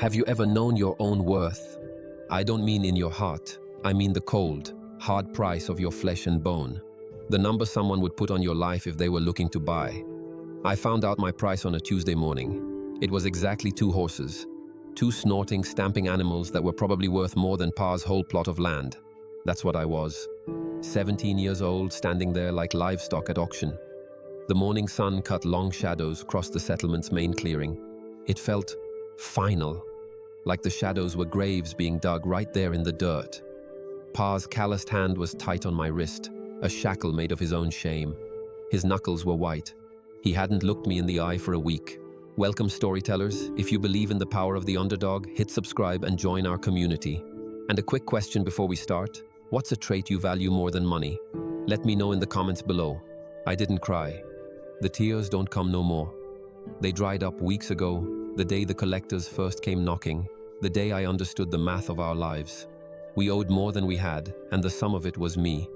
Have you ever known your own worth? I don't mean in your heart. I mean the cold, hard price of your flesh and bone. The number someone would put on your life if they were looking to buy. I found out my price on a Tuesday morning. It was exactly 2 horses. 2 snorting, stamping animals that were probably worth more than Pa's whole plot of land. That's what I was. 17 years old, standing there like livestock at auction. The morning sun cut long shadows across the settlement's main clearing. It felt final, like the shadows were graves being dug right there in the dirt. Pa's calloused hand was tight on my wrist, a shackle made of his own shame. His knuckles were white. He hadn't looked me in the eye for a week. Welcome, storytellers. If you believe in the power of the underdog, hit subscribe and join our community. And a quick question before we start. What's a trait you value more than money? Let me know in the comments below. I didn't cry. The tears don't come no more. They dried up weeks ago, the day the collectors first came knocking, the day I understood the math of our lives. We owed more than we had, and the sum of it was me.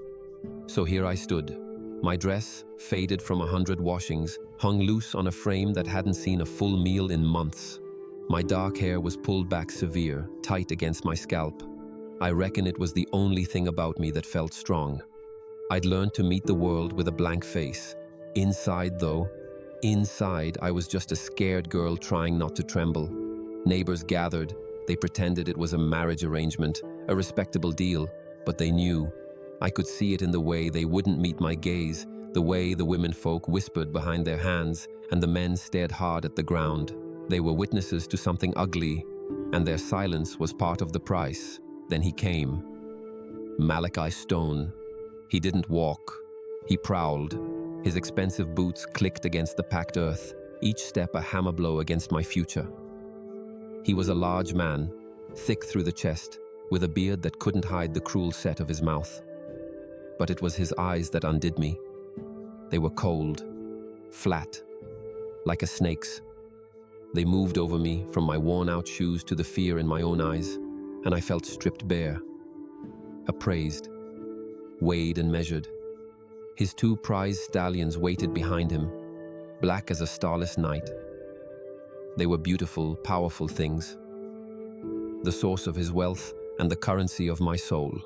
So here I stood. My dress, faded from 100 washings, hung loose on a frame that hadn't seen a full meal in months. My dark hair was pulled back severe, tight against my scalp. I reckon it was the only thing about me that felt strong. I'd learned to meet the world with a blank face. Inside, I was just a scared girl trying not to tremble. Neighbors gathered. They pretended it was a marriage arrangement, a respectable deal, but they knew. I could see it in the way they wouldn't meet my gaze, the way the women folk whispered behind their hands, and the men stared hard at the ground. They were witnesses to something ugly, and their silence was part of the price. Then he came. Malachi Stone. He didn't walk. He prowled. His expensive boots clicked against the packed earth, each step a hammer blow against my future. He was a large man, thick through the chest, with a beard that couldn't hide the cruel set of his mouth. But it was his eyes that undid me. They were cold, flat, like a snake's. They moved over me, from my worn-out shoes to the fear in my own eyes, and I felt stripped bare, appraised, weighed and measured. His 2 prized stallions waited behind him, black as a starless night. They were beautiful, powerful things, the source of his wealth and the currency of my soul.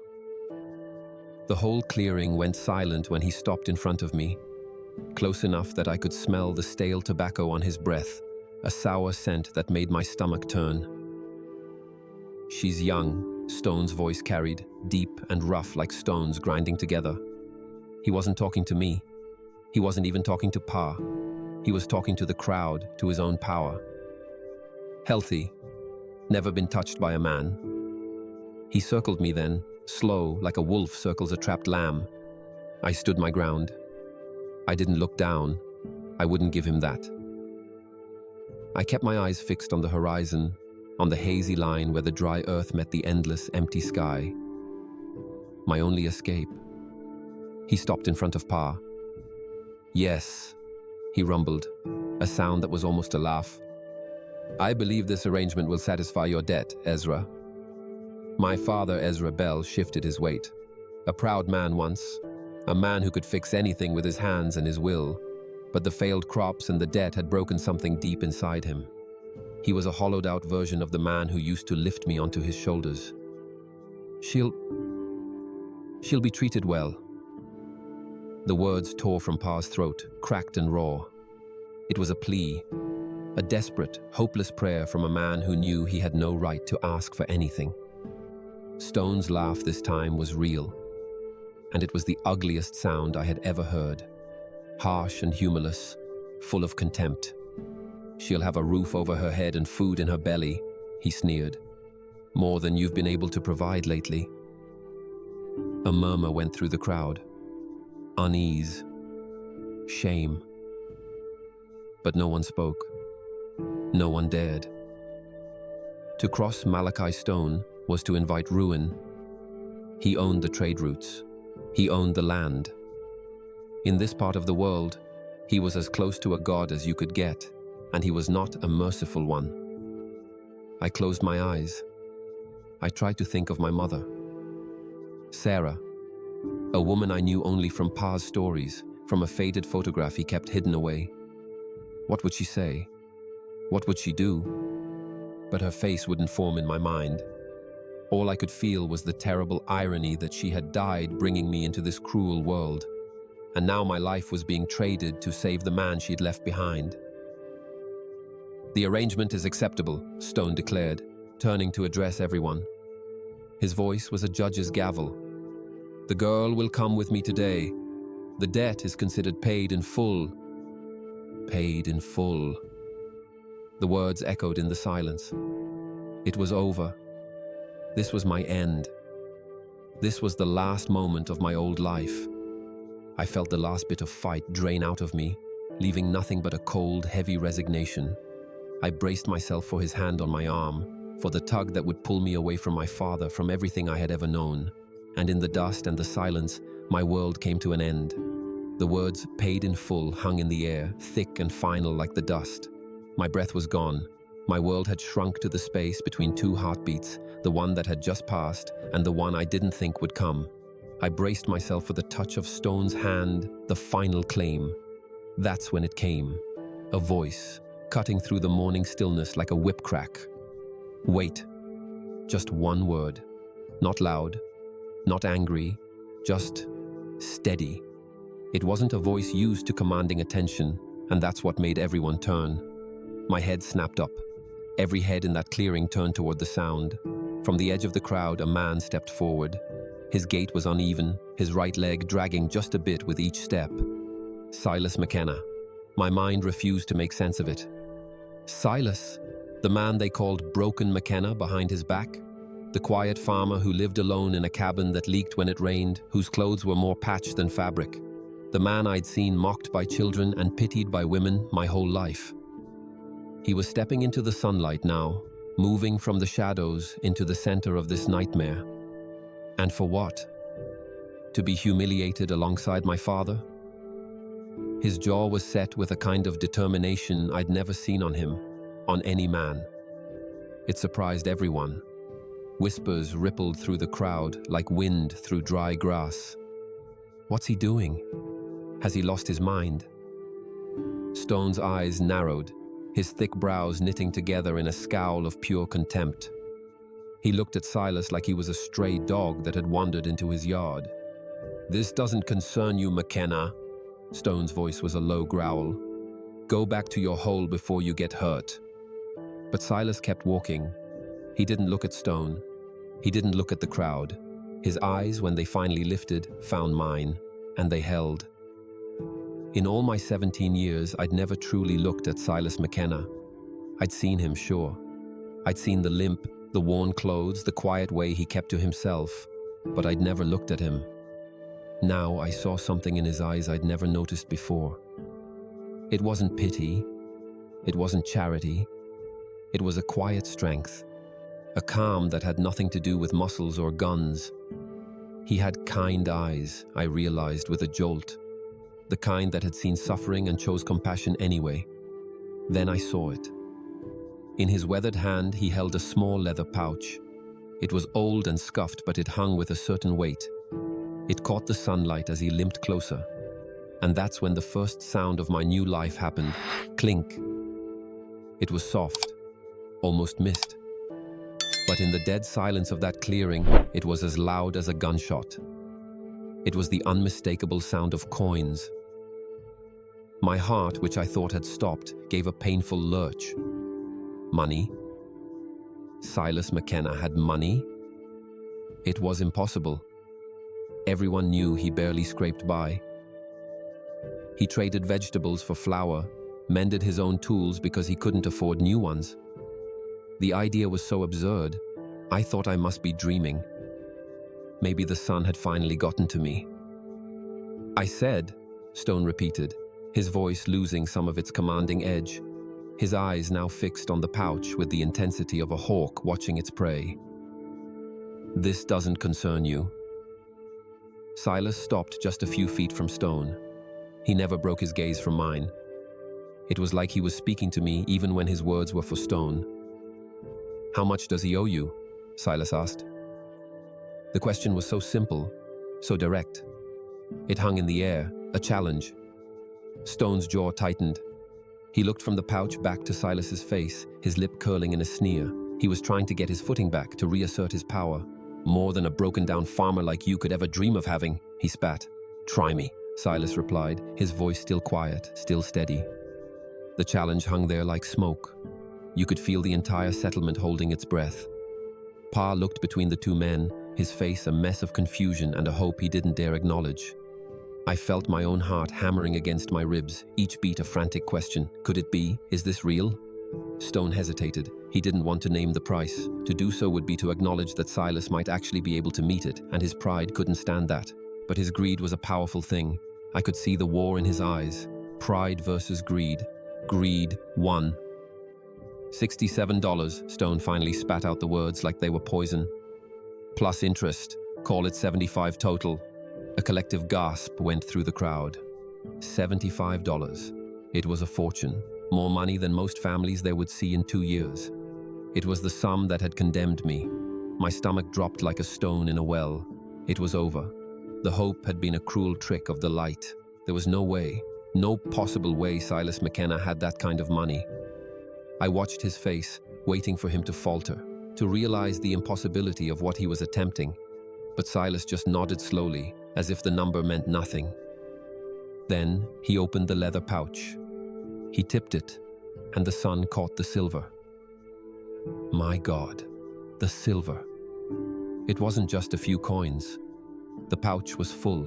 The whole clearing went silent when he stopped in front of me, close enough that I could smell the stale tobacco on his breath, a sour scent that made my stomach turn. "She's young," Stone's voice carried, deep and rough like stones grinding together. He wasn't talking to me. He wasn't even talking to Pa. He was talking to the crowd, to his own power. Healthy, never been touched by a man. He circled me then, slow, like a wolf circles a trapped lamb. I stood my ground. I didn't look down. I wouldn't give him that. I kept my eyes fixed on the horizon, on the hazy line where the dry earth met the endless, empty sky. My only escape. He stopped in front of Pa. "Yes," he rumbled, a sound that was almost a laugh. "I believe this arrangement will satisfy your debt, Ezra." My father, Ezra Bell, shifted his weight. A proud man once, a man who could fix anything with his hands and his will, but the failed crops and the debt had broken something deep inside him. He was a hollowed-out version of the man who used to lift me onto his shoulders. She'll be treated well." The words tore from Pa's throat, cracked and raw. It was a plea, a desperate, hopeless prayer from a man who knew he had no right to ask for anything. Stone's laugh this time was real, and it was the ugliest sound I had ever heard. Harsh and humorless, full of contempt. "She'll have a roof over her head and food in her belly," he sneered. "More than you've been able to provide lately." A murmur went through the crowd. Unease. Shame. But no one spoke. No one dared. To cross Malachi Stone was to invite ruin. He owned the trade routes. He owned the land. In this part of the world, he was as close to a god as you could get, and he was not a merciful one. I closed my eyes. I tried to think of my mother. Sarah, a woman I knew only from Pa's stories, from a faded photograph he kept hidden away. What would she say? What would she do? but her face wouldn't form in my mind. All I could feel was the terrible irony that she had died bringing me into this cruel world, and now my life was being traded to save the man she'd left behind. "The arrangement is acceptable," Stone declared, turning to address everyone. His voice was a judge's gavel. "The girl will come with me today. The debt is considered paid in full." Paid in full. The words echoed in the silence. It was over. This was my end. This was the last moment of my old life. I felt the last bit of fight drain out of me, leaving nothing but a cold, heavy resignation. I braced myself for his hand on my arm, for the tug that would pull me away from my father, from everything I had ever known. And in the dust and the silence, my world came to an end. The words "paid in full" hung in the air, thick and final like the dust. My breath was gone. My world had shrunk to the space between two heartbeats, the one that had just passed and the one I didn't think would come. I braced myself for the touch of Stone's hand, the final claim. That's when it came. A voice, cutting through the morning stillness like a whip crack. "Wait." Just one word. Not loud, not angry, just steady. It wasn't a voice used to commanding attention, and that's what made everyone turn. My head snapped up. Every head in that clearing turned toward the sound. From the edge of the crowd, a man stepped forward. His gait was uneven, his right leg dragging just a bit with each step. Silas McKenna. My mind refused to make sense of it. Silas, the man they called Broken McKenna behind his back? The quiet farmer who lived alone in a cabin that leaked when it rained, whose clothes were more patched than fabric. The man I'd seen mocked by children and pitied by women my whole life. He was stepping into the sunlight now, moving from the shadows into the center of this nightmare. And for what? To be humiliated alongside my father? His jaw was set with a kind of determination I'd never seen on him, on any man. It surprised everyone. Whispers rippled through the crowd like wind through dry grass. What's he doing? Has he lost his mind? Stone's eyes narrowed, his thick brows knitting together in a scowl of pure contempt. He looked at Silas like he was a stray dog that had wandered into his yard. "This doesn't concern you, McKenna." Stone's voice was a low growl. "Go back to your hole before you get hurt." But Silas kept walking. He didn't look at Stone. He didn't look at the crowd. His eyes, when they finally lifted, found mine, and they held. In all my 17 years, I'd never truly looked at Silas McKenna. I'd seen him, sure. I'd seen the limp, the worn clothes, the quiet way he kept to himself, but I'd never looked at him. Now I saw something in his eyes I'd never noticed before. It wasn't pity. It wasn't charity. It was a quiet strength, a calm that had nothing to do with muscles or guns. He had kind eyes, I realized with a jolt, the kind that had seen suffering and chose compassion anyway. Then I saw it. In his weathered hand, he held a small leather pouch. It was old and scuffed, but it hung with a certain weight. It caught the sunlight as he limped closer. And that's when the first sound of my new life happened. Clink. It was soft, almost mist. But in the dead silence of that clearing, it was as loud as a gunshot. It was the unmistakable sound of coins. My heart, which I thought had stopped, gave a painful lurch. Money? Silas McKenna had money? It was impossible. Everyone knew he barely scraped by. He traded vegetables for flour, mended his own tools because he couldn't afford new ones. The idea was so absurd, I thought I must be dreaming. Maybe the sun had finally gotten to me. "I said," Stone repeated, his voice losing some of its commanding edge, his eyes now fixed on the pouch with the intensity of a hawk watching its prey. "This doesn't concern you." Silas stopped just a few feet from Stone. He never broke his gaze from mine. It was like he was speaking to me even when his words were for Stone. "How much does he owe you?" Silas asked. The question was so simple, so direct. It hung in the air, a challenge. Stone's jaw tightened. He looked from the pouch back to Silas's face, his lip curling in a sneer. He was trying to get his footing back, to reassert his power. More than a broken-down farmer like you could ever dream of having, he spat. Try me, Silas replied, his voice still quiet, still steady. The challenge hung there like smoke. You could feel the entire settlement holding its breath. Pa looked between the two men, his face a mess of confusion and a hope he didn't dare acknowledge. I felt my own heart hammering against my ribs, each beat a frantic question. Could it be? Is this real? Stone hesitated. He didn't want to name the price. To do so would be to acknowledge that Silas might actually be able to meet it, and his pride couldn't stand that. But his greed was a powerful thing. I could see the war in his eyes. Pride versus greed. Greed won. $67, Stone finally spat out the words like they were poison. Plus interest. Call it 75 total. A collective gasp went through the crowd. $75. It was a fortune. More money than most families they would see in 2 years. It was the sum that had condemned me. My stomach dropped like a stone in a well. It was over. The hope had been a cruel trick of the light. There was no way, no possible way Silas McKenna had that kind of money. I watched his face, waiting for him to falter, to realize the impossibility of what he was attempting. But Silas just nodded slowly, as if the number meant nothing. Then he opened the leather pouch. He tipped it, and the sun caught the silver. My God, the silver. It wasn't just a few coins. The pouch was full.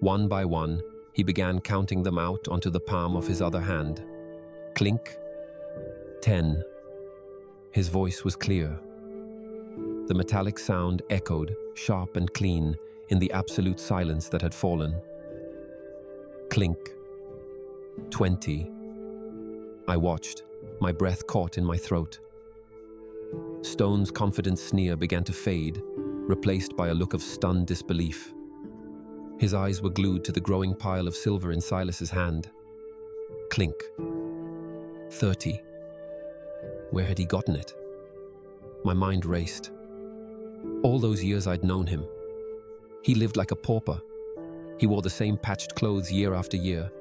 One by one, he began counting them out onto the palm of his other hand. Clink. 10. His voice was clear. The metallic sound echoed, sharp and clean, in the absolute silence that had fallen. Clink. 20. I watched, my breath caught in my throat. Stone's confident sneer began to fade, replaced by a look of stunned disbelief. His eyes were glued to the growing pile of silver in Silas's hand. Clink. 30. Where had he gotten it? My mind raced. All those years I'd known him. He lived like a pauper. He wore the same patched clothes year after year.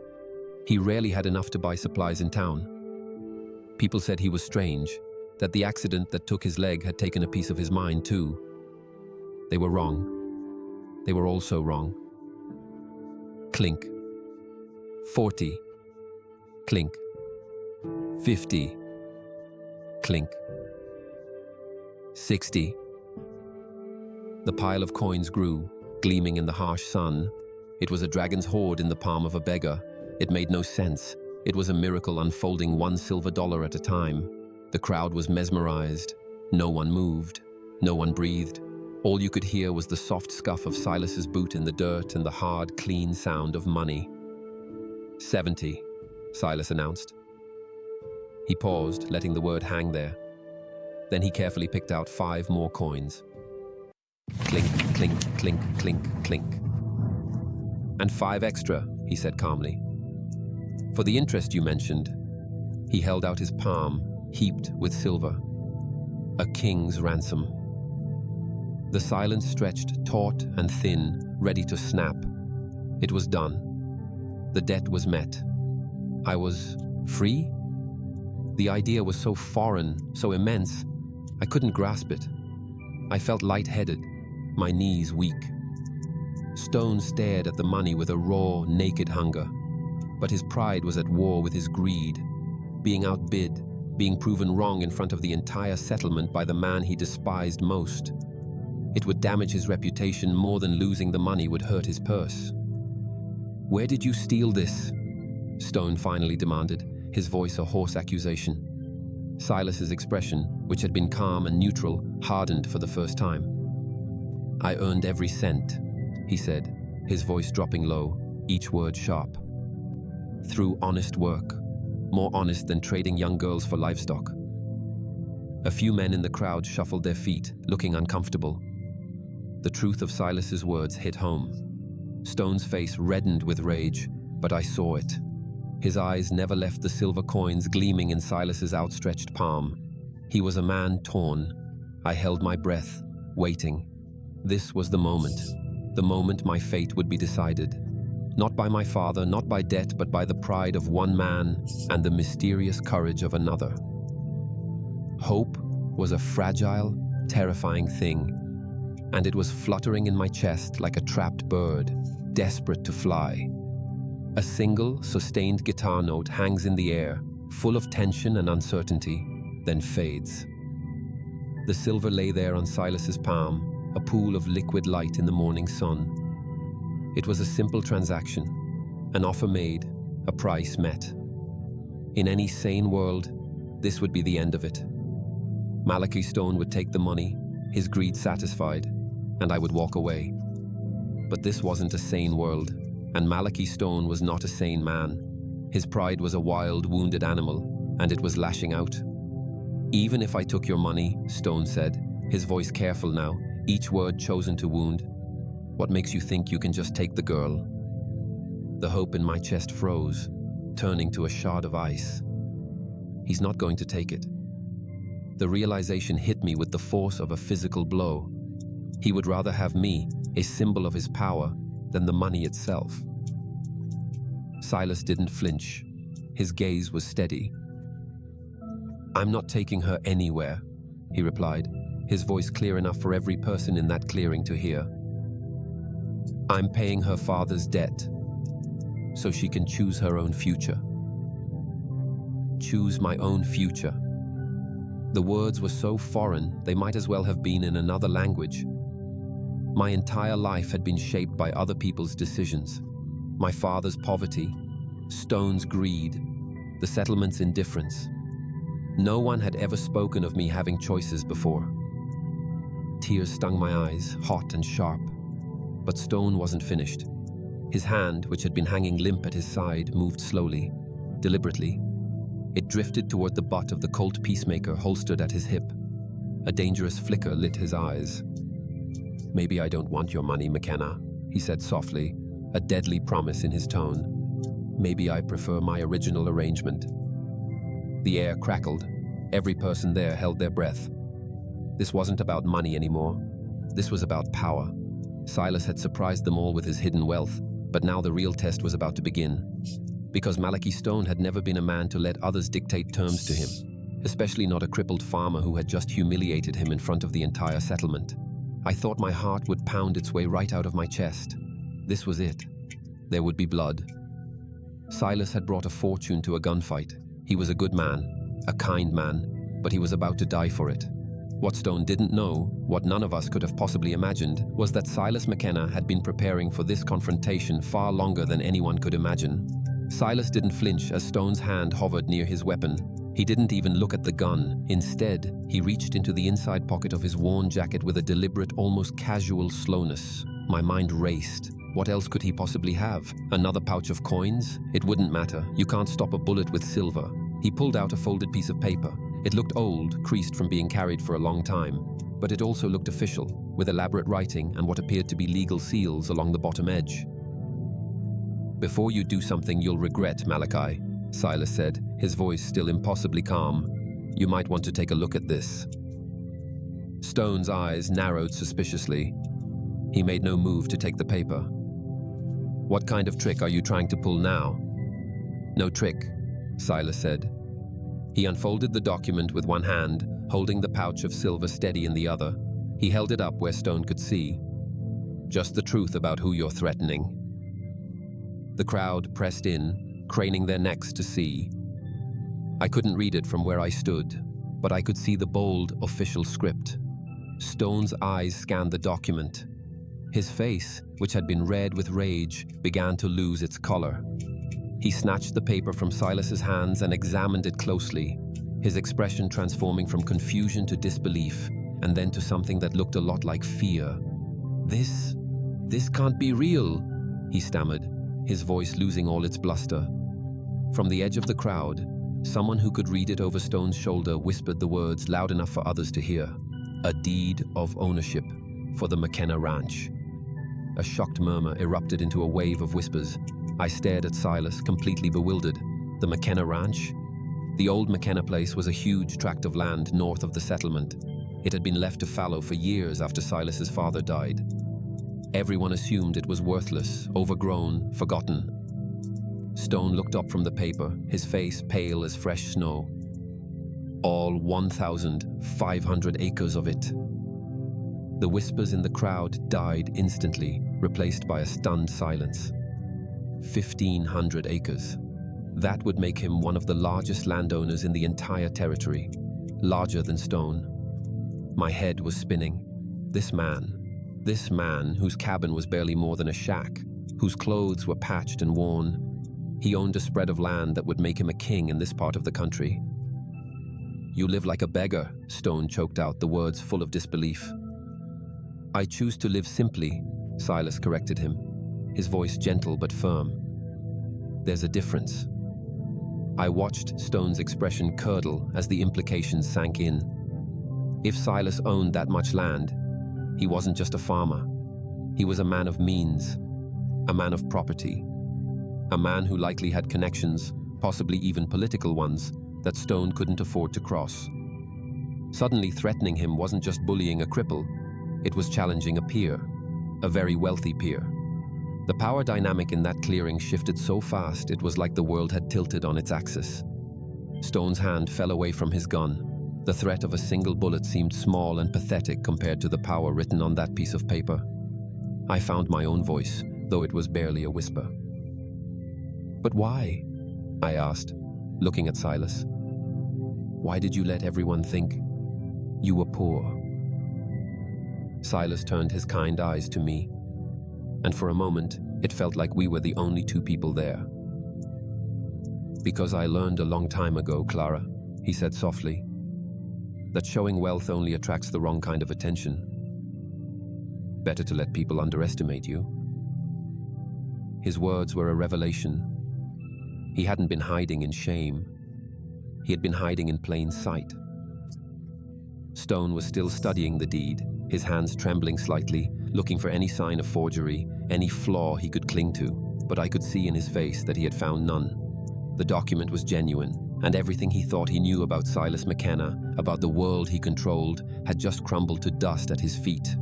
He rarely had enough to buy supplies in town. People said he was strange, that the accident that took his leg had taken a piece of his mind too. They were wrong. They were also wrong. Clink. 40. Clink. 50. Clink. 60. The pile of coins grew, gleaming in the harsh sun. It was a dragon's hoard in the palm of a beggar. It made no sense. It was a miracle unfolding $1 silver at a time. The crowd was mesmerized. No one moved. No one breathed. All you could hear was the soft scuff of Silas's boot in the dirt and the hard, clean sound of money. 70, Silas announced. He paused, letting the word hang there. Then he carefully picked out 5 more coins. Clink, clink, clink, clink, clink. And 5 extra, he said calmly. For the interest you mentioned. He held out his palm, heaped with silver. A king's ransom. The silence stretched taut and thin, ready to snap. It was done. The debt was met. I was free? The idea was so foreign, so immense, I couldn't grasp it. I felt lightheaded, my knees weak. Stone stared at the money with a raw, naked hunger. But his pride was at war with his greed, being outbid, being proven wrong in front of the entire settlement by the man he despised most. It would damage his reputation more than losing the money would hurt his purse. Where did you steal this? Stone finally demanded, his voice a hoarse accusation. Silas's expression, which had been calm and neutral, hardened for the first time. I earned every cent, he said, his voice dropping low, each word sharp. Through honest work, more honest than trading young girls for livestock. A few men in the crowd shuffled their feet, looking uncomfortable. The truth of Silas's words hit home. Stone's face reddened with rage, but I saw it. His eyes never left the silver coins gleaming in Silas's outstretched palm. He was a man torn. I held my breath, waiting. This was the moment my fate would be decided. Not by my father, not by debt, but by the pride of one man and the mysterious courage of another. Hope was a fragile, terrifying thing, and it was fluttering in my chest like a trapped bird, desperate to fly. A single, sustained guitar note hangs in the air, full of tension and uncertainty, then fades. The silver lay there on Silas's palm, a pool of liquid light in the morning sun. It was a simple transaction, an offer made, a price met. In any sane world, this would be the end of it. Malachi Stone would take the money, his greed satisfied, and I would walk away. But this wasn't a sane world, and Malachi Stone was not a sane man. His pride was a wild, wounded animal, and it was lashing out. "Even if I took your money," Stone said, his voice careful now, each word chosen to wound, "what makes you think you can just take the girl?" The hope in my chest froze, turning to a shard of ice. He's not going to take it. The realization hit me with the force of a physical blow. He would rather have me, a symbol of his power, than the money itself. Silas didn't flinch. His gaze was steady. "I'm not taking her anywhere," he replied, his voice clear enough for every person in that clearing to hear. "I'm paying her father's debt, so she can choose her own future." Choose my own future. The words were so foreign, they might as well have been in another language. My entire life had been shaped by other people's decisions. My father's poverty, Stone's greed, the settlement's indifference. No one had ever spoken of me having choices before. Tears stung my eyes, hot and sharp. But Stone wasn't finished. His hand, which had been hanging limp at his side, moved slowly, deliberately. It drifted toward the butt of the Colt Peacemaker holstered at his hip. A dangerous flicker lit his eyes. "Maybe I don't want your money, McKenna," he said softly, a deadly promise in his tone. "Maybe I prefer my original arrangement." The air crackled. Every person there held their breath. This wasn't about money anymore. This was about power. Silas had surprised them all with his hidden wealth, but now the real test was about to begin. Because Malachi Stone had never been a man to let others dictate terms to him, especially not a crippled farmer who had just humiliated him in front of the entire settlement. I thought my heart would pound its way right out of my chest. This was it. There would be blood. Silas had brought a fortune to a gunfight. He was a good man, a kind man, but he was about to die for it. What Stone didn't know, what none of us could have possibly imagined, was that Silas McKenna had been preparing for this confrontation far longer than anyone could imagine. Silas didn't flinch as Stone's hand hovered near his weapon. He didn't even look at the gun. Instead, he reached into the inside pocket of his worn jacket with a deliberate, almost casual slowness. My mind raced. What else could he possibly have? Another pouch of coins? It wouldn't matter. You can't stop a bullet with silver. He pulled out a folded piece of paper. It looked old, creased from being carried for a long time. But it also looked official, with elaborate writing and what appeared to be legal seals along the bottom edge. "Before you do something you'll regret, Malachi," Silas said, his voice still impossibly calm. "You might want to take a look at this." Stone's eyes narrowed suspiciously. He made no move to take the paper. "What kind of trick are you trying to pull now?" "No trick," Silas said. He unfolded the document with one hand, holding the pouch of silver steady in the other. He held it up where Stone could see. "Just the truth about who you're threatening." The crowd pressed in, craning their necks to see. I couldn't read it from where I stood, but I could see the bold, official script. Stone's eyes scanned the document. His face, which had been red with rage, began to lose its color. He snatched the paper from Silas's hands and examined it closely, his expression transforming from confusion to disbelief, and then to something that looked a lot like fear. This can't be real," he stammered, his voice losing all its bluster. From the edge of the crowd, someone who could read it over Stone's shoulder whispered the words loud enough for others to hear. "A deed of ownership for the McKenna Ranch." A shocked murmur erupted into a wave of whispers. I stared at Silas, completely bewildered. The McKenna Ranch? The old McKenna place was a huge tract of land north of the settlement. It had been left to fallow for years after Silas's father died. Everyone assumed it was worthless, overgrown, forgotten. Stone looked up from the paper, his face pale as fresh snow. all 1,500 acres of it. The whispers in the crowd died instantly, replaced by a stunned silence. 1,500 acres. That would make him one of the largest landowners in the entire territory, larger than Stone. My head was spinning. This man whose cabin was barely more than a shack, whose clothes were patched and worn, he owned a spread of land that would make him a king in this part of the country. "You live like a beggar," Stone choked out, the words full of disbelief. "I choose to live simply," Silas corrected him, his voice gentle but firm. "There's a difference." I watched Stone's expression curdle as the implications sank in. If Silas owned that much land, he wasn't just a farmer. He was a man of means, a man of property, a man who likely had connections, possibly even political ones, that Stone couldn't afford to cross. Suddenly threatening him wasn't just bullying a cripple, it was challenging a peer, a very wealthy peer. The power dynamic in that clearing shifted so fast it was like the world had tilted on its axis. Stone's hand fell away from his gun. The threat of a single bullet seemed small and pathetic compared to the power written on that piece of paper. I found my own voice, though it was barely a whisper. "But why?" I asked, looking at Silas. "Why did you let everyone think you were poor?" Silas turned his kind eyes to me, and for a moment, it felt like we were the only two people there. "Because I learned a long time ago, Clara," he said softly, "that showing wealth only attracts the wrong kind of attention. Better to let people underestimate you." His words were a revelation. He hadn't been hiding in shame. He had been hiding in plain sight. Stone was still studying the deed, his hands trembling slightly, looking for any sign of forgery, any flaw he could cling to, but I could see in his face that he had found none. The document was genuine, and everything he thought he knew about Silas McKenna, about the world he controlled, had just crumbled to dust at his feet.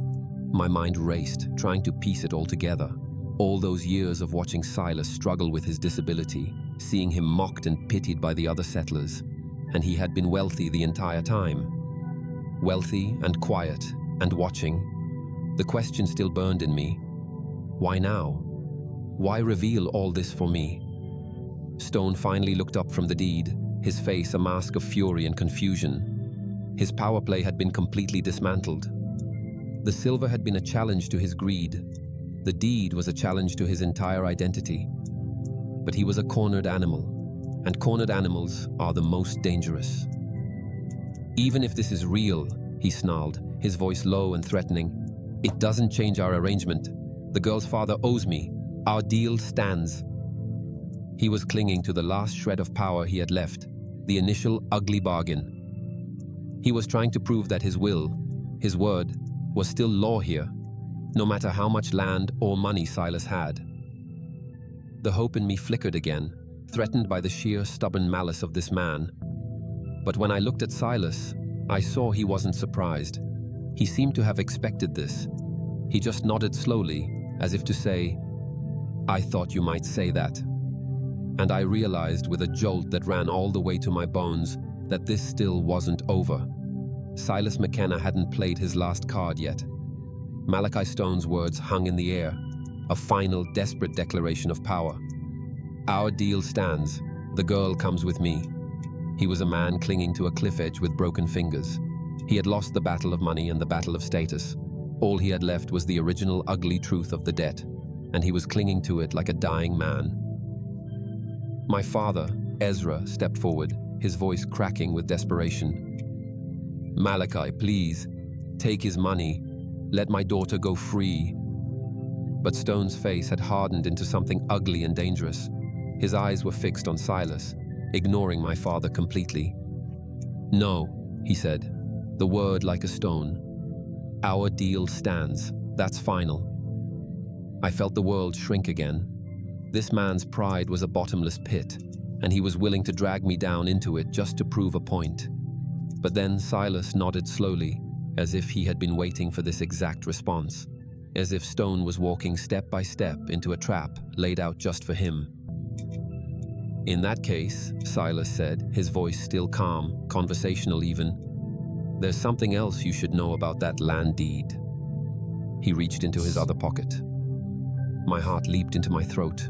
My mind raced, trying to piece it all together. All those years of watching Silas struggle with his disability, seeing him mocked and pitied by the other settlers, and he had been wealthy the entire time. Wealthy and quiet and watching. The question still burned in me. Why now? Why reveal all this for me? Stone finally looked up from the deed, his face a mask of fury and confusion. His power play had been completely dismantled. The silver had been a challenge to his greed. The deed was a challenge to his entire identity. But he was a cornered animal, and cornered animals are the most dangerous. "Even if this is real," he snarled, his voice low and threatening, "it doesn't change our arrangement. The girl's father owes me. Our deal stands." He was clinging to the last shred of power he had left, the initial ugly bargain. He was trying to prove that his will, his word, was still law here, no matter how much land or money Silas had. The hope in me flickered again, threatened by the sheer stubborn malice of this man. But when I looked at Silas, I saw he wasn't surprised. He seemed to have expected this. He just nodded slowly, as if to say, "I thought you might say that." And I realized with a jolt that ran all the way to my bones that this still wasn't over. Silas McKenna hadn't played his last card yet. Malachi Stone's words hung in the air, a final, desperate declaration of power. "Our deal stands. The girl comes with me." He was a man clinging to a cliff edge with broken fingers. He had lost the battle of money and the battle of status. All he had left was the original ugly truth of the debt, and he was clinging to it like a dying man. My father, Ezra, stepped forward, his voice cracking with desperation. "Malachi, please, take his money. Let my daughter go free." But Stone's face had hardened into something ugly and dangerous. His eyes were fixed on Silas, ignoring my father completely. "No," he said, the word like a stone. "Our deal stands. That's final." I felt the world shrink again. This man's pride was a bottomless pit, and he was willing to drag me down into it just to prove a point. But then Silas nodded slowly, as if he had been waiting for this exact response, as if Stone was walking step by step into a trap laid out just for him. In that case, Silas said, his voice still calm, conversational even, there's something else you should know about that land deed. He reached into his other pocket. My heart leaped into my throat.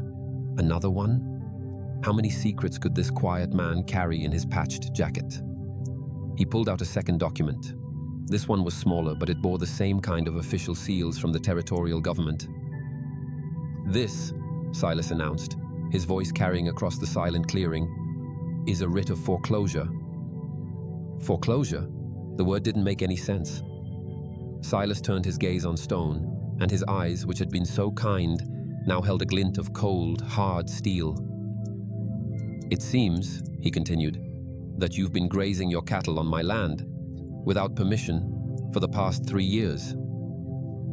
Another one? How many secrets could this quiet man carry in his patched jacket? He pulled out a second document. This one was smaller, but it bore the same kind of official seals from the territorial government. This, Silas announced, his voice carrying across the silent clearing, is a writ of foreclosure. Foreclosure? The word didn't make any sense. Silas turned his gaze on Stone, and his eyes, which had been so kind, now held a glint of cold, hard steel. It seems, he continued, that you've been grazing your cattle on my land, without permission, for the past 3 years.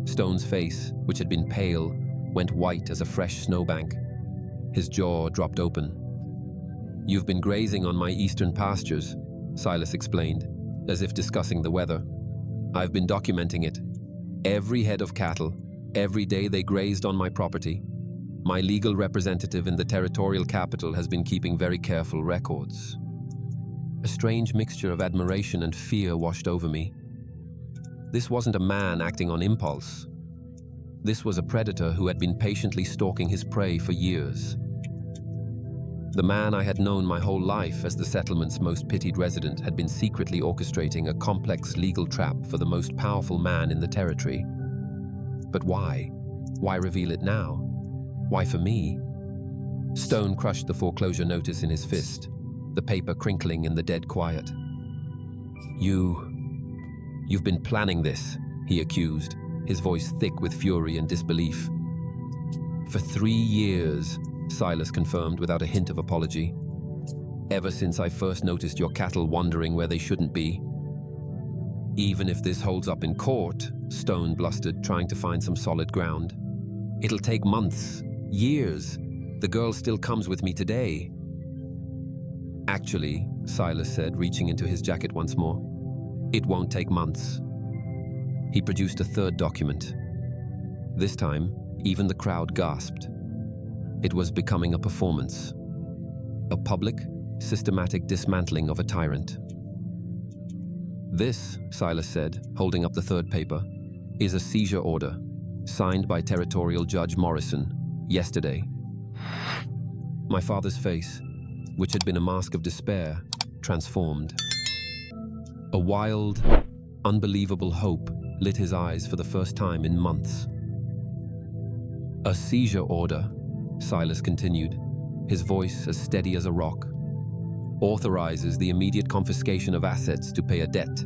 Stone's face, which had been pale, went white as a fresh snowbank. His jaw dropped open. You've been grazing on my eastern pastures, Silas explained, as if discussing the weather. I've been documenting it. Every head of cattle, every day they grazed on my property. My legal representative in the territorial capital has been keeping very careful records. A strange mixture of admiration and fear washed over me. This wasn't a man acting on impulse. This was a predator who had been patiently stalking his prey for years. The man I had known my whole life as the settlement's most pitied resident had been secretly orchestrating a complex legal trap for the most powerful man in the territory. But why? Why reveal it now? Why for me? Stone crushed the foreclosure notice in his fist, the paper crinkling in the dead quiet. You've been planning this, he accused, his voice thick with fury and disbelief. For 3 years, Silas confirmed without a hint of apology. Ever since I first noticed your cattle wandering where they shouldn't be. Even if this holds up in court, Stone blustered, trying to find some solid ground. It'll take months, years. The girl still comes with me today. Actually, Silas said, reaching into his jacket once more, it won't take months. He produced a third document. This time, even the crowd gasped. It was becoming a performance. A public, systematic dismantling of a tyrant. This, Silas said, holding up the third paper, is a seizure order, signed by Territorial Judge Morrison, yesterday. My father's face, which had been a mask of despair, transformed. A wild, unbelievable hope lit his eyes for the first time in months. A seizure order, Silas continued, his voice as steady as a rock, authorizes the immediate confiscation of assets to pay a debt,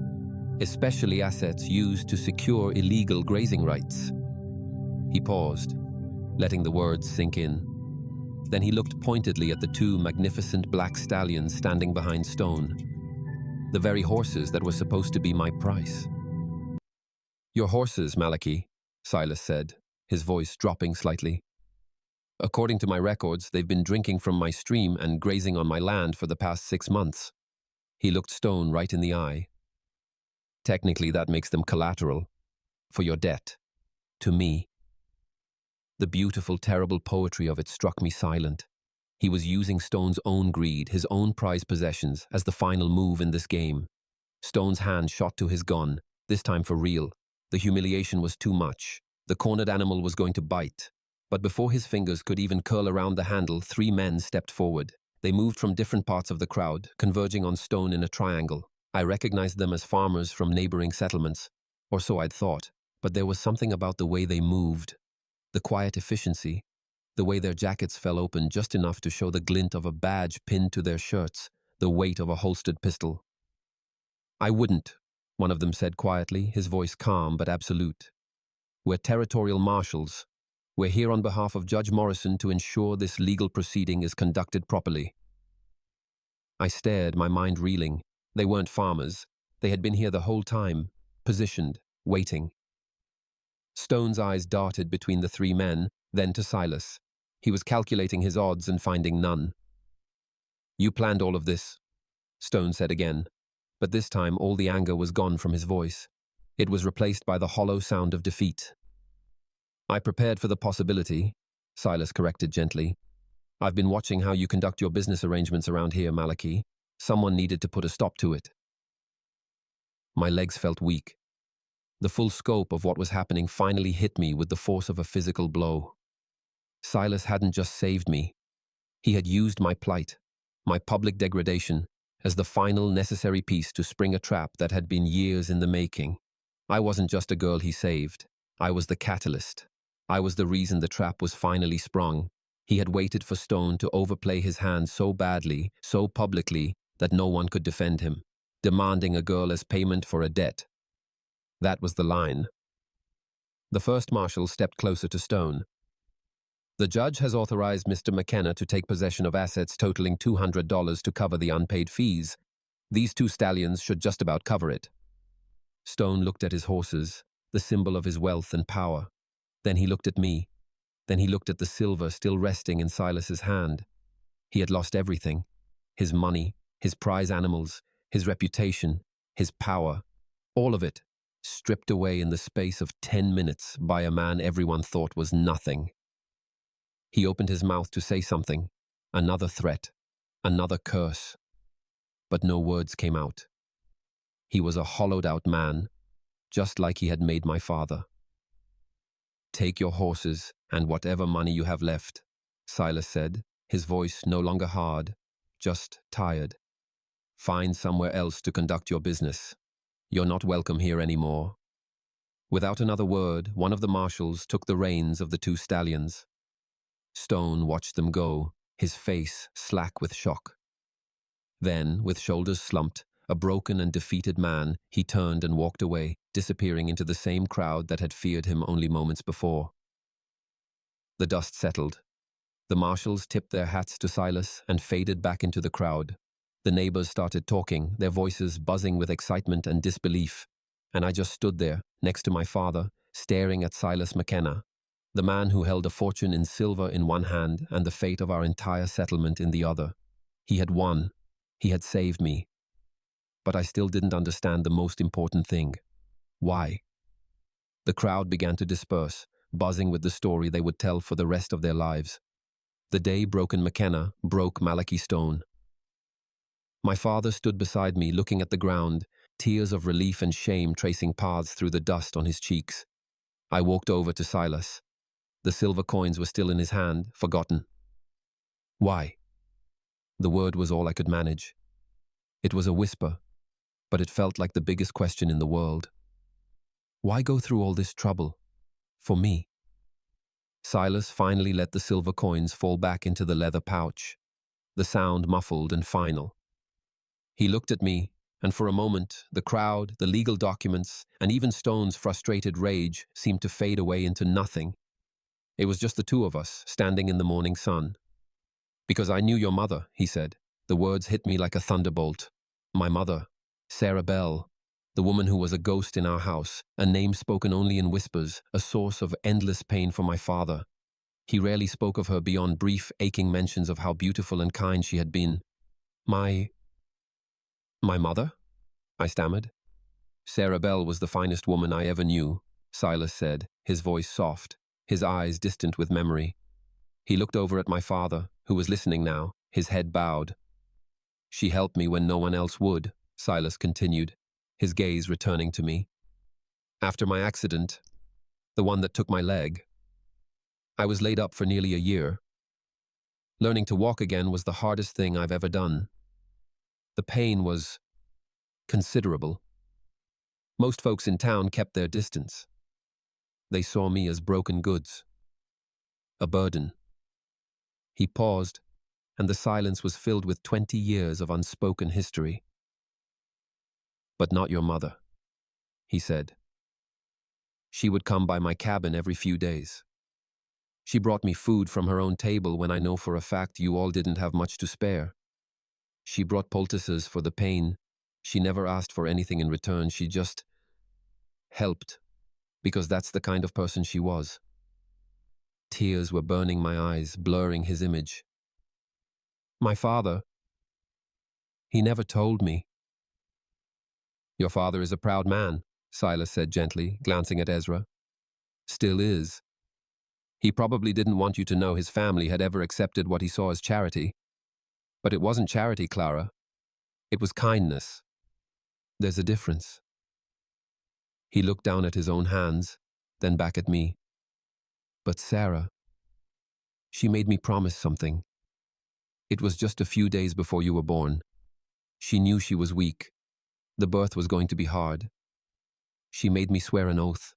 especially assets used to secure illegal grazing rights. He paused, letting the words sink in. Then he looked pointedly at the 2 magnificent black stallions standing behind Stone, the very horses that were supposed to be my price. Your horses, Malachi, Silas said, his voice dropping slightly. According to my records, they've been drinking from my stream and grazing on my land for the past 6 months. He looked Stone right in the eye. Technically, that makes them collateral for your debt to me. The beautiful, terrible poetry of it struck me silent. He was using Stone's own greed, his own prized possessions, as the final move in this game. Stone's hand shot to his gun, this time for real. The humiliation was too much. The cornered animal was going to bite. But before his fingers could even curl around the handle, 3 men stepped forward. They moved from different parts of the crowd, converging on Stone in a triangle. I recognized them as farmers from neighboring settlements, or so I'd thought, but there was something about the way they moved. The quiet efficiency, the way their jackets fell open just enough to show the glint of a badge pinned to their shirts, the weight of a holstered pistol. I wouldn't, one of them said quietly, his voice calm but absolute. We're territorial marshals. We're here on behalf of Judge Morrison to ensure this legal proceeding is conducted properly. I stared, my mind reeling. They weren't farmers. They had been here the whole time, positioned, waiting. Stone's eyes darted between the 3 men, then to Silas. He was calculating his odds and finding none. You planned all of this, Stone said again, but this time all the anger was gone from his voice. It was replaced by the hollow sound of defeat. I prepared for the possibility, Silas corrected gently. I've been watching how you conduct your business arrangements around here, Malachi. Someone needed to put a stop to it. My legs felt weak. The full scope of what was happening finally hit me with the force of a physical blow. Silas hadn't just saved me. He had used my plight, my public degradation, as the final necessary piece to spring a trap that had been years in the making. I wasn't just a girl he saved. I was the catalyst. I was the reason the trap was finally sprung. He had waited for Stone to overplay his hand so badly, so publicly, that no one could defend him, demanding a girl as payment for a debt. That was the line. The first marshal stepped closer to Stone. The judge has authorized Mr. McKenna to take possession of assets totaling $200 to cover the unpaid fees. These two stallions should just about cover it. Stone looked at his horses, the symbol of his wealth and power. Then he looked at me. Then he looked at the silver still resting in Silas's hand. He had lost everything. His money, his prize animals, his reputation, his power. All of it, stripped away in the space of 10 minutes by a man everyone thought was nothing. He opened his mouth to say something, another threat, another curse. But no words came out. He was a hollowed-out man, just like he had made my father. "Take your horses and whatever money you have left," Silas said, his voice no longer hard, just tired. "Find somewhere else to conduct your business. You're not welcome here anymore." Without another word, one of the marshals took the reins of the two stallions. Stone watched them go, his face slack with shock. Then, with shoulders slumped, a broken and defeated man, he turned and walked away, disappearing into the same crowd that had feared him only moments before. The dust settled. The marshals tipped their hats to Silas and faded back into the crowd. The neighbors started talking, their voices buzzing with excitement and disbelief, and I just stood there, next to my father, staring at Silas McKenna, the man who held a fortune in silver in one hand and the fate of our entire settlement in the other. He had won. He had saved me. But I still didn't understand the most important thing. Why? The crowd began to disperse, buzzing with the story they would tell for the rest of their lives. The day Broken McKenna broke Malachi Stone. My father stood beside me, looking at the ground, tears of relief and shame tracing paths through the dust on his cheeks. I walked over to Silas. The silver coins were still in his hand, forgotten. Why? The word was all I could manage. It was a whisper, but it felt like the biggest question in the world. Why go through all this trouble? For me? Silas finally let the silver coins fall back into the leather pouch, the sound muffled and final. He looked at me, and for a moment, the crowd, the legal documents, and even Stone's frustrated rage seemed to fade away into nothing. It was just the two of us, standing in the morning sun. "Because I knew your mother," he said. The words hit me like a thunderbolt. My mother, Sarah Bell, the woman who was a ghost in our house, a name spoken only in whispers, a source of endless pain for my father. He rarely spoke of her beyond brief, aching mentions of how beautiful and kind she had been. My mother?" I stammered. "Sarah Bell was the finest woman I ever knew," Silas said, his voice soft, his eyes distant with memory. He looked over at my father, who was listening now, his head bowed. "She helped me when no one else would," Silas continued, his gaze returning to me. "After my accident, the one that took my leg, I was laid up for nearly a year. Learning to walk again was the hardest thing I've ever done. The pain was considerable. Most folks in town kept their distance. They saw me as broken goods, a burden." He paused, and the silence was filled with 20 years of unspoken history. "But not your mother," he said. "She would come by my cabin every few days. She brought me food from her own table when I know for a fact you all didn't have much to spare. She brought poultices for the pain. She never asked for anything in return. She just helped, because that's the kind of person she was." Tears were burning my eyes, blurring his image. "My father, he never told me." "Your father is a proud man," Silas said gently, glancing at Ezra. "Still is." He probably didn't want you to know his family had ever accepted what he saw as charity. But it wasn't charity, Clara. It was kindness. There's a difference. He looked down at his own hands, then back at me. But Sarah, she made me promise something. It was just a few days before you were born. She knew she was weak. The birth was going to be hard. She made me swear an oath.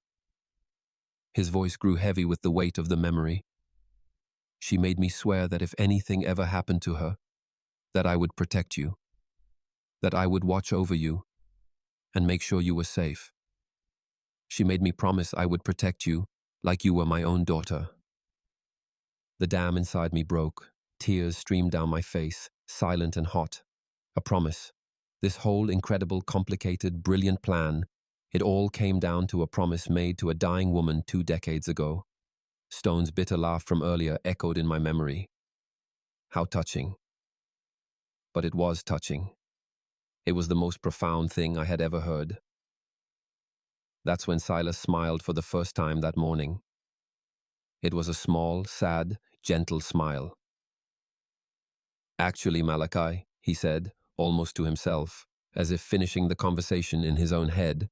His voice grew heavy with the weight of the memory. She made me swear that if anything ever happened to her, that I would protect you, that I would watch over you, and make sure you were safe. She made me promise I would protect you like you were my own daughter. The dam inside me broke. Tears streamed down my face, silent and hot. A promise. This whole incredible, complicated, brilliant plan, it all came down to a promise made to a dying woman 2 decades ago. Stone's bitter laugh from earlier echoed in my memory. How touching. But it was touching. It was the most profound thing I had ever heard. That's when Silas smiled for the first time that morning. It was a small, sad, gentle smile. Actually, Malachi, he said, almost to himself, as if finishing the conversation in his own head,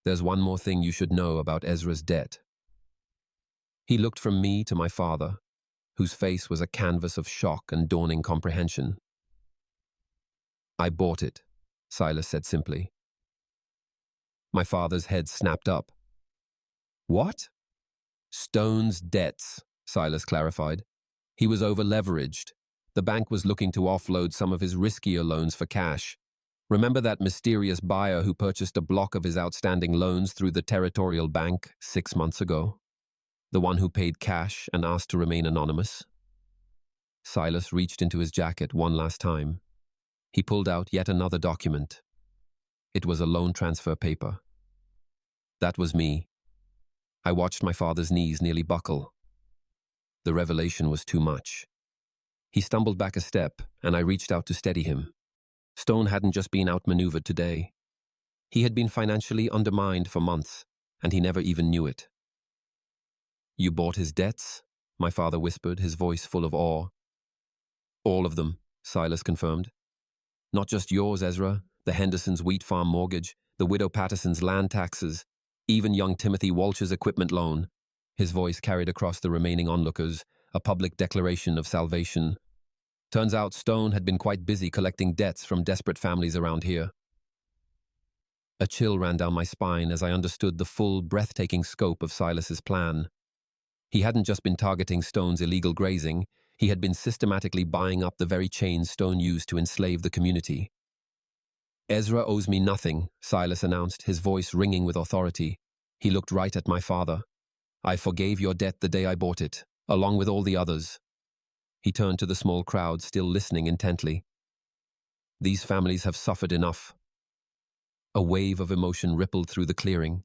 there's one more thing you should know about Ezra's debt. He looked from me to my father, whose face was a canvas of shock and dawning comprehension. I bought it, Silas said simply. My father's head snapped up. What? Stone's debts, Silas clarified. He was over-leveraged. The bank was looking to offload some of his riskier loans for cash. Remember that mysterious buyer who purchased a block of his outstanding loans through the Territorial Bank 6 months ago? The one who paid cash and asked to remain anonymous? Silas reached into his jacket one last time. He pulled out yet another document. It was a loan transfer paper. That was me. I watched my father's knees nearly buckle. The revelation was too much. He stumbled back a step, and I reached out to steady him. Stone hadn't just been outmaneuvered today. He had been financially undermined for months, and he never even knew it. You bought his debts? My father whispered, his voice full of awe. All of them, Silas confirmed. Not just yours, Ezra, the Hendersons' wheat farm mortgage, the widow Patterson's land taxes, even young Timothy Walsh's equipment loan. His voice carried across the remaining onlookers, a public declaration of salvation. Turns out Stone had been quite busy collecting debts from desperate families around here. A chill ran down my spine as I understood the full, breathtaking scope of Silas's plan. He hadn't just been targeting Stone's illegal grazing, he had been systematically buying up the very chains Stone used to enslave the community. Ezra owes me nothing, Silas announced, his voice ringing with authority. He looked right at my father. I forgave your debt the day I bought it, along with all the others. He turned to the small crowd, still listening intently. These families have suffered enough. A wave of emotion rippled through the clearing.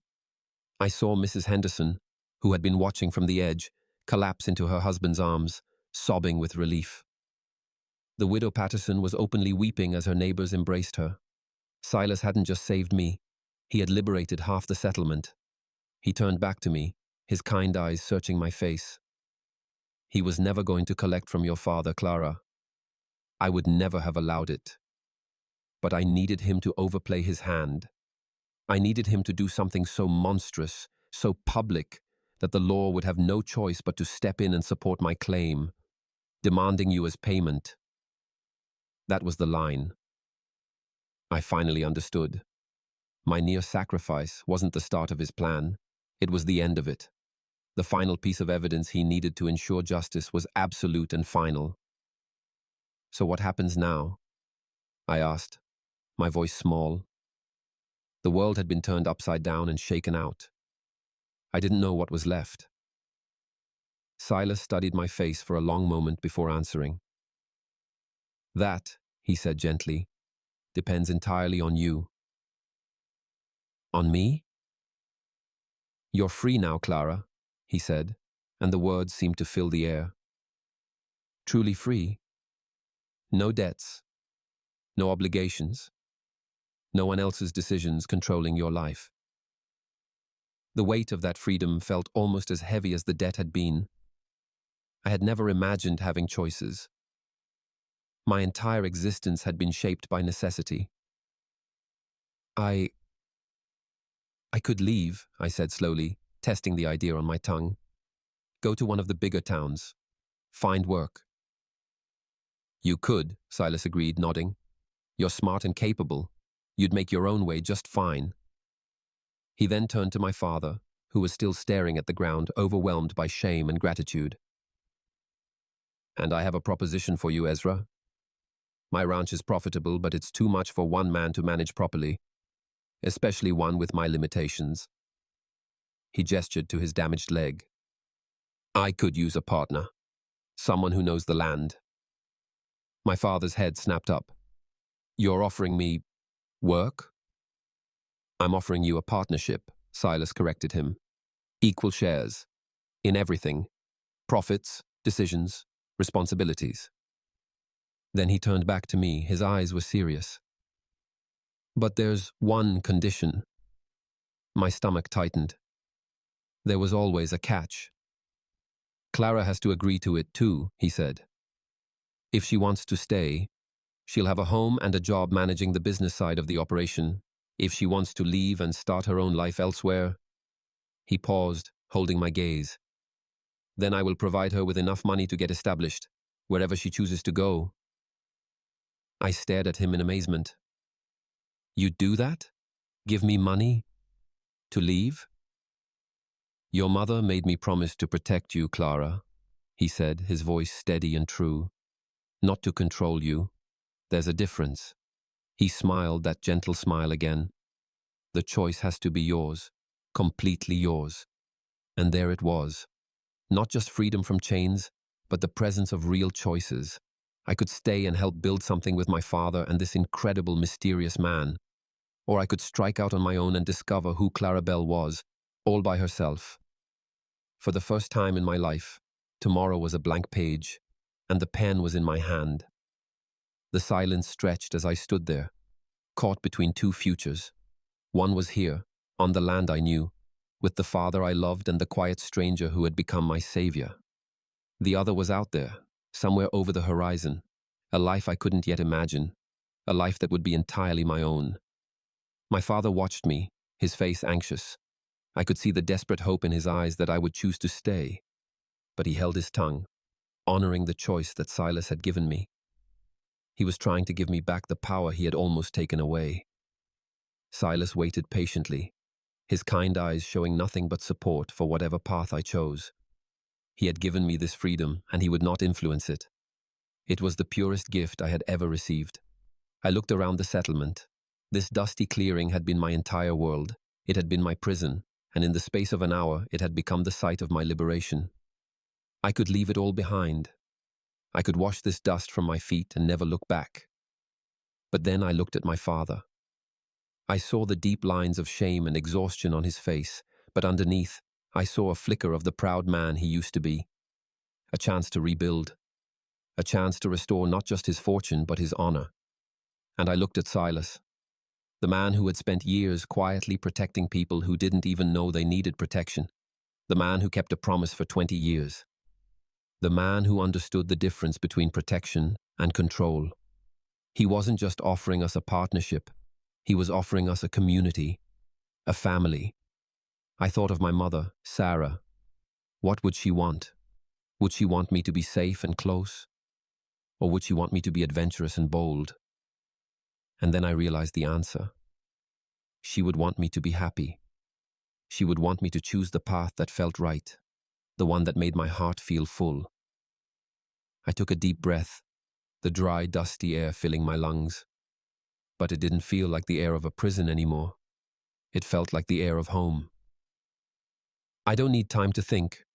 I saw Mrs. Henderson, who had been watching from the edge, collapse into her husband's arms, sobbing with relief. The widow Patterson was openly weeping as her neighbors embraced her. Silas hadn't just saved me. He had liberated half the settlement. He turned back to me, his kind eyes searching my face. He was never going to collect from your father, Clara. I would never have allowed it. But I needed him to overplay his hand. I needed him to do something so monstrous, so public, that the law would have no choice but to step in and support my claim, demanding you as payment. That was the line. I finally understood. My near sacrifice wasn't the start of his plan. It was the end of it. The final piece of evidence he needed to ensure justice was absolute and final. So what happens now? I asked, my voice small. The world had been turned upside down and shaken out. I didn't know what was left. Silas studied my face for a long moment before answering. That, he said gently, depends entirely on you. On me? You're free now, Clara, he said, and the words seemed to fill the air. Truly free. No debts. No obligations. No one else's decisions controlling your life. The weight of that freedom felt almost as heavy as the debt had been. I had never imagined having choices. My entire existence had been shaped by necessity. I could leave, I said slowly, testing the idea on my tongue. Go to one of the bigger towns. Find work. You could, Silas agreed, nodding. You're smart and capable. You'd make your own way just fine. He then turned to my father, who was still staring at the ground, overwhelmed by shame and gratitude. And I have a proposition for you, Ezra. My ranch is profitable, but it's too much for one man to manage properly, especially one with my limitations. He gestured to his damaged leg. I could use a partner, someone who knows the land. My father's head snapped up. You're offering me work? I'm offering you a partnership, Silas corrected him. Equal shares. In everything. Profits, decisions, responsibilities. Then he turned back to me. His eyes were serious. But there's one condition. My stomach tightened. There was always a catch. Clara has to agree to it too, he said. If she wants to stay, she'll have a home and a job managing the business side of the operation. If she wants to leave and start her own life elsewhere. He paused, holding my gaze. Then I will provide her with enough money to get established, wherever she chooses to go. I stared at him in amazement. You'd do that? Give me money? To leave? Your mother made me promise to protect you, Clara, he said, his voice steady and true. Not to control you. There's a difference. He smiled, that gentle smile again. The choice has to be yours, completely yours. And there it was. Not just freedom from chains, but the presence of real choices. I could stay and help build something with my father and this incredible, mysterious man. Or I could strike out on my own and discover who Clara Bell was, all by herself. For the first time in my life, tomorrow was a blank page, and the pen was in my hand. The silence stretched as I stood there, caught between two futures. One was here, on the land I knew, with the father I loved and the quiet stranger who had become my savior. The other was out there, somewhere over the horizon, a life I couldn't yet imagine, a life that would be entirely my own. My father watched me, his face anxious. I could see the desperate hope in his eyes that I would choose to stay. But he held his tongue, honoring the choice that Silas had given me. He was trying to give me back the power he had almost taken away. Silas waited patiently, his kind eyes showing nothing but support for whatever path I chose. He had given me this freedom, and he would not influence it. It was the purest gift I had ever received. I looked around the settlement. This dusty clearing had been my entire world. It had been my prison, and in the space of an hour it had become the site of my liberation. I could leave it all behind. I could wash this dust from my feet and never look back. But then I looked at my father. I saw the deep lines of shame and exhaustion on his face, but underneath, I saw a flicker of the proud man he used to be. A chance to rebuild. A chance to restore not just his fortune, but his honor. And I looked at Silas, the man who had spent years quietly protecting people who didn't even know they needed protection. The man who kept a promise for 20 years. The man who understood the difference between protection and control. He wasn't just offering us a partnership. He was offering us a community, a family. I thought of my mother, Sarah. What would she want? Would she want me to be safe and close? Or would she want me to be adventurous and bold? And then I realized the answer. She would want me to be happy. She would want me to choose the path that felt right, the one that made my heart feel full. I took a deep breath, the dry, dusty air filling my lungs. But it didn't feel like the air of a prison anymore. It felt like the air of home. I don't need time to think,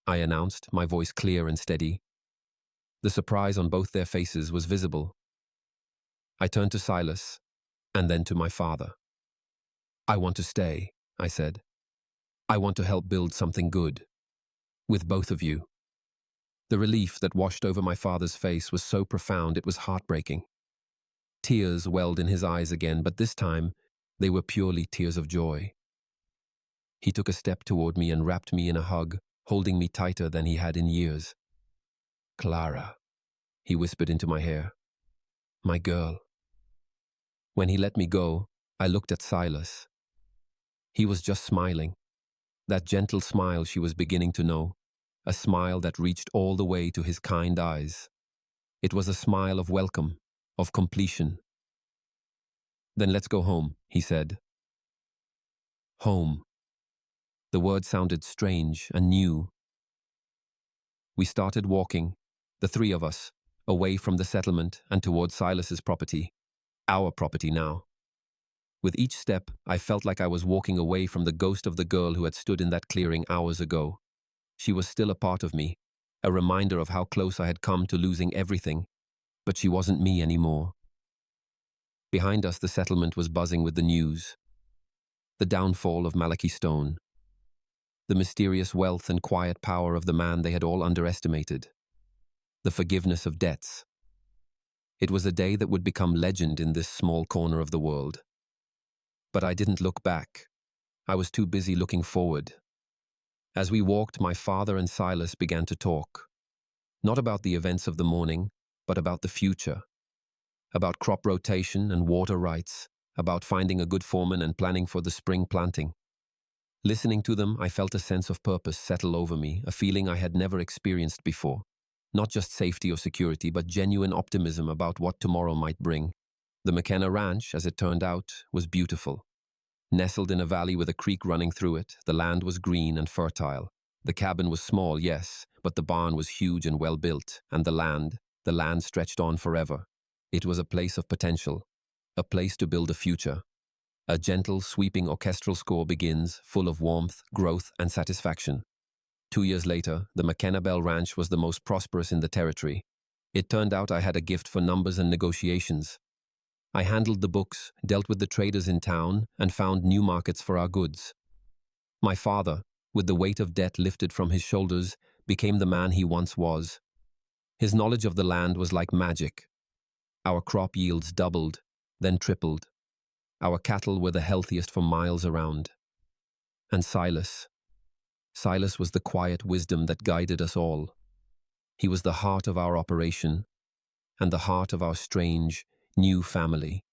I announced, my voice clear and steady. The surprise on both their faces was visible. I turned to Silas, and then to my father. I want to stay, I said. I want to help build something good. With both of you. The relief that washed over my father's face was so profound it was heartbreaking. Tears welled in his eyes again, but this time they were purely tears of joy. He took a step toward me and wrapped me in a hug, holding me tighter than he had in years. "Clara," he whispered into my hair. "My girl." When he let me go, I looked at Silas. He was just smiling. That gentle smile she was beginning to know, a smile that reached all the way to his kind eyes. It was a smile of welcome, of completion. "Then let's go home," he said. Home. The word sounded strange and new. We started walking, the three of us, away from the settlement and toward Silas's property, our property now. With each step, I felt like I was walking away from the ghost of the girl who had stood in that clearing hours ago. She was still a part of me, a reminder of how close I had come to losing everything, but she wasn't me anymore. Behind us, the settlement was buzzing with the news. The downfall of Malachi Stone. The mysterious wealth and quiet power of the man they had all underestimated. The forgiveness of debts. It was a day that would become legend in this small corner of the world. But I didn't look back. I was too busy looking forward. As we walked, my father and Silas began to talk. Not about the events of the morning, but about the future. About crop rotation and water rights, about finding a good foreman and planning for the spring planting. Listening to them, I felt a sense of purpose settle over me, a feeling I had never experienced before. Not just safety or security, but genuine optimism about what tomorrow might bring. The McKenna Ranch, as it turned out, was beautiful. Nestled in a valley with a creek running through it, the land was green and fertile. The cabin was small, yes, but the barn was huge and well built, and the land stretched on forever. It was a place of potential, a place to build a future. A gentle, sweeping orchestral score begins, full of warmth, growth, and satisfaction. 2 years later, the McKenna Bell Ranch was the most prosperous in the territory. It turned out I had a gift for numbers and negotiations. I handled the books, dealt with the traders in town, and found new markets for our goods. My father, with the weight of debt lifted from his shoulders, became the man he once was. His knowledge of the land was like magic. Our crop yields doubled, then tripled. Our cattle were the healthiest for miles around. And Silas was the quiet wisdom that guided us all. He was the heart of our operation, and the heart of our strange, new family.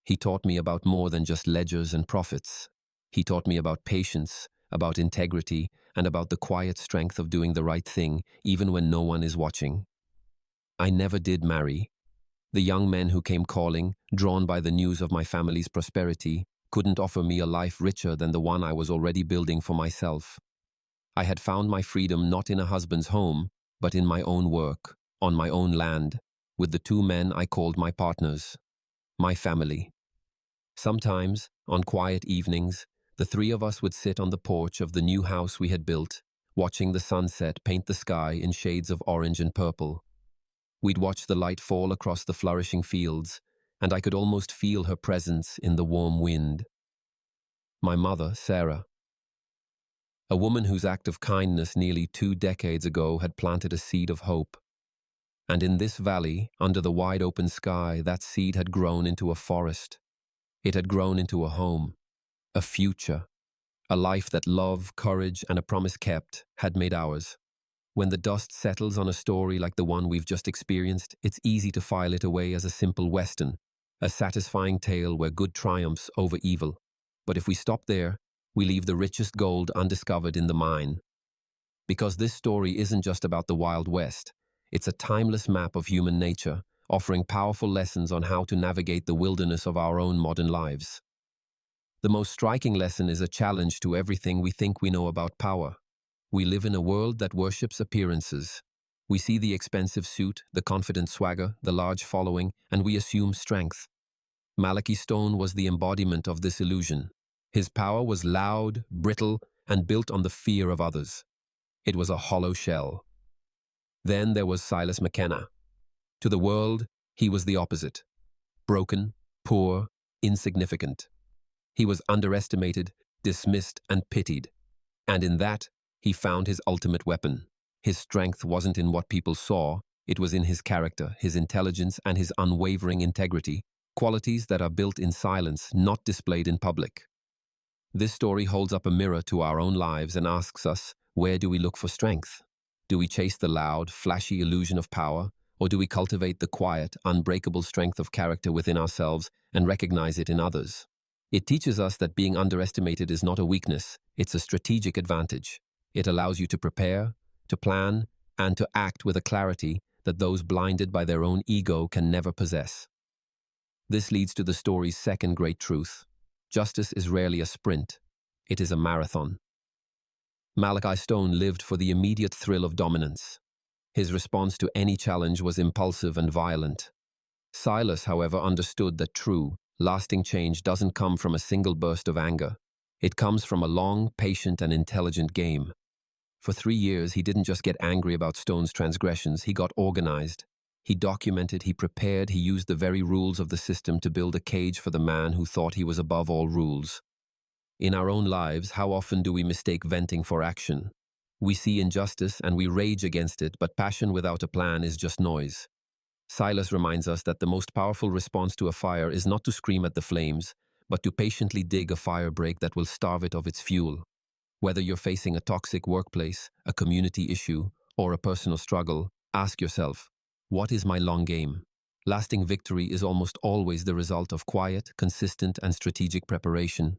He taught me about more than just ledgers and profits. He taught me about patience, about integrity, and about the quiet strength of doing the right thing, even when no one is watching. I never did marry. The young men who came calling, drawn by the news of my family's prosperity, couldn't offer me a life richer than the one I was already building for myself. I had found my freedom not in a husband's home, but in my own work, on my own land, with the 2 men I called my partners, my family. Sometimes, on quiet evenings, the 3 of us would sit on the porch of the new house we had built, watching the sunset paint the sky in shades of orange and purple. We'd watch the light fall across the flourishing fields, and I could almost feel her presence in the warm wind. My mother, Sarah. A woman whose act of kindness nearly 2 decades ago had planted a seed of hope. And in this valley, under the wide open sky, that seed had grown into a forest. It had grown into a home, a future, a life that love, courage, and a promise kept had made ours. When the dust settles on a story like the one we've just experienced, it's easy to file it away as a simple Western, a satisfying tale where good triumphs over evil. But if we stop there, we leave the richest gold undiscovered in the mine. Because this story isn't just about the Wild West, it's a timeless map of human nature, offering powerful lessons on how to navigate the wilderness of our own modern lives. The most striking lesson is a challenge to everything we think we know about power. We live in a world that worships appearances. We see the expensive suit, the confident swagger, the large following, and we assume strength. Malachi Stone was the embodiment of this illusion. His power was loud, brittle, and built on the fear of others. It was a hollow shell. Then there was Silas McKenna. To the world, he was the opposite. Broken, poor, insignificant. He was underestimated, dismissed, and pitied. And in that, he found his ultimate weapon. His strength wasn't in what people saw, it was in his character, his intelligence, and his unwavering integrity, qualities that are built in silence, not displayed in public. This story holds up a mirror to our own lives and asks us, where do we look for strength? Do we chase the loud, flashy illusion of power, or do we cultivate the quiet, unbreakable strength of character within ourselves and recognize it in others? It teaches us that being underestimated is not a weakness, it's a strategic advantage. It allows you to prepare, to plan, and to act with a clarity that those blinded by their own ego can never possess. This leads to the story's second great truth. Justice is rarely a sprint, it is a marathon. Malachi Stone lived for the immediate thrill of dominance. His response to any challenge was impulsive and violent. Silas, however, understood that true, lasting change doesn't come from a single burst of anger. It comes from a long, patient, and intelligent game. For 3 years, he didn't just get angry about Stone's transgressions, he got organized. He documented, he prepared, he used the very rules of the system to build a cage for the man who thought he was above all rules. In our own lives, how often do we mistake venting for action? We see injustice and we rage against it, but passion without a plan is just noise. Silas reminds us that the most powerful response to a fire is not to scream at the flames, but to patiently dig a fire break that will starve it of its fuel. Whether you're facing a toxic workplace, a community issue, or a personal struggle, ask yourself, what is my long game? Lasting victory is almost always the result of quiet, consistent, and strategic preparation.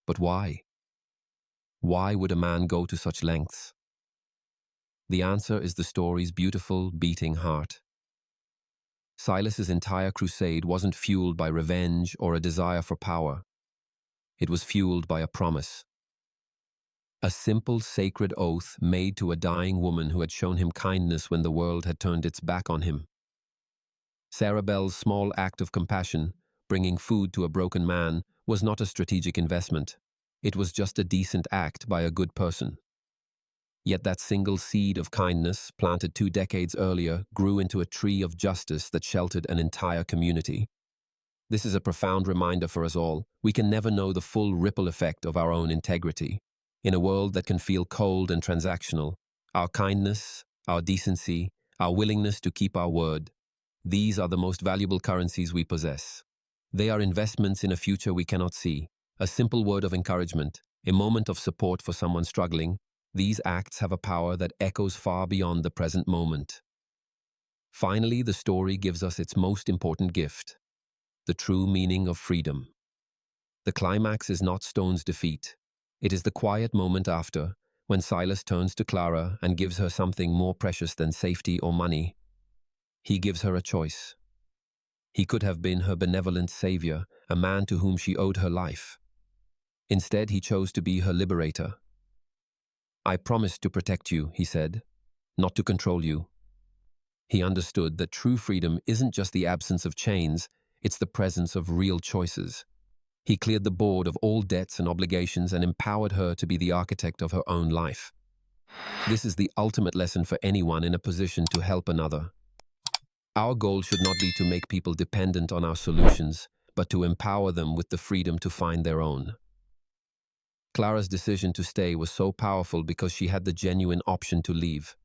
But why? Why would a man go to such lengths? The answer is the story's beautiful, beating heart. Silas's entire crusade wasn't fueled by revenge or a desire for power. It was fueled by a promise. A simple, sacred oath made to a dying woman who had shown him kindness when the world had turned its back on him. Sarah Bell's small act of compassion, bringing food to a broken man, was not a strategic investment. It was just a decent act by a good person. Yet that single seed of kindness, planted 2 decades earlier, grew into a tree of justice that sheltered an entire community. This is a profound reminder for us all. We can never know the full ripple effect of our own integrity. In a world that can feel cold and transactional, our kindness, our decency, our willingness to keep our word, these are the most valuable currencies we possess. They are investments in a future we cannot see. A simple word of encouragement, a moment of support for someone struggling, these acts have a power that echoes far beyond the present moment. Finally, the story gives us its most important gift, the true meaning of freedom. The climax is not Stone's defeat. It is the quiet moment after, when Silas turns to Clara and gives her something more precious than safety or money. He gives her a choice. He could have been her benevolent savior, a man to whom she owed her life. Instead, he chose to be her liberator. I promised to protect you, he said, not to control you. He understood that true freedom isn't just the absence of chains, it's the presence of real choices. He cleared the board of all debts and obligations and empowered her to be the architect of her own life. This is the ultimate lesson for anyone in a position to help another. Our goal should not be to make people dependent on our solutions, but to empower them with the freedom to find their own. Clara's decision to stay was so powerful because she had the genuine option to leave.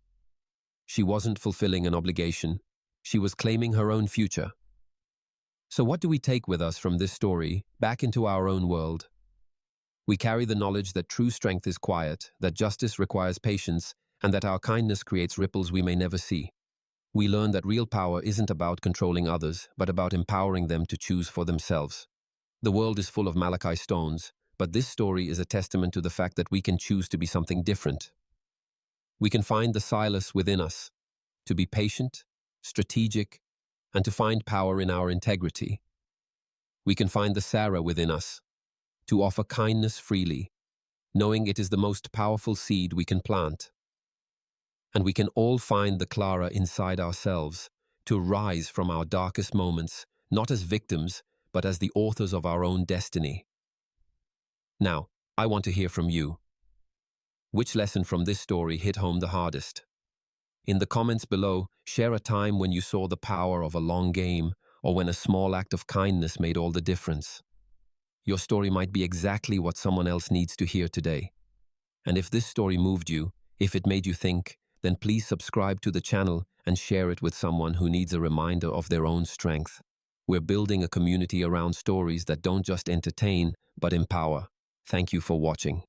She wasn't fulfilling an obligation. She was claiming her own future. So what do we take with us from this story back into our own world? We carry the knowledge that true strength is quiet, that justice requires patience, and that our kindness creates ripples we may never see. We learn that real power isn't about controlling others, but about empowering them to choose for themselves. The world is full of Malachi Stones, but this story is a testament to the fact that we can choose to be something different. We can find the Silas within us, to be patient, strategic, and to find power in our integrity. We can find the Sarah within us, to offer kindness freely, knowing it is the most powerful seed we can plant. And we can all find the Clara inside ourselves, to rise from our darkest moments, not as victims, but as the authors of our own destiny. Now, I want to hear from you. Which lesson from this story hit home the hardest? In the comments below, share a time when you saw the power of a long game or when a small act of kindness made all the difference. Your story might be exactly what someone else needs to hear today. And if this story moved you, if it made you think, then please subscribe to the channel and share it with someone who needs a reminder of their own strength. We're building a community around stories that don't just entertain, but empower. Thank you for watching.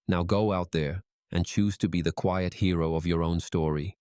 Now go out there and choose to be the quiet hero of your own story.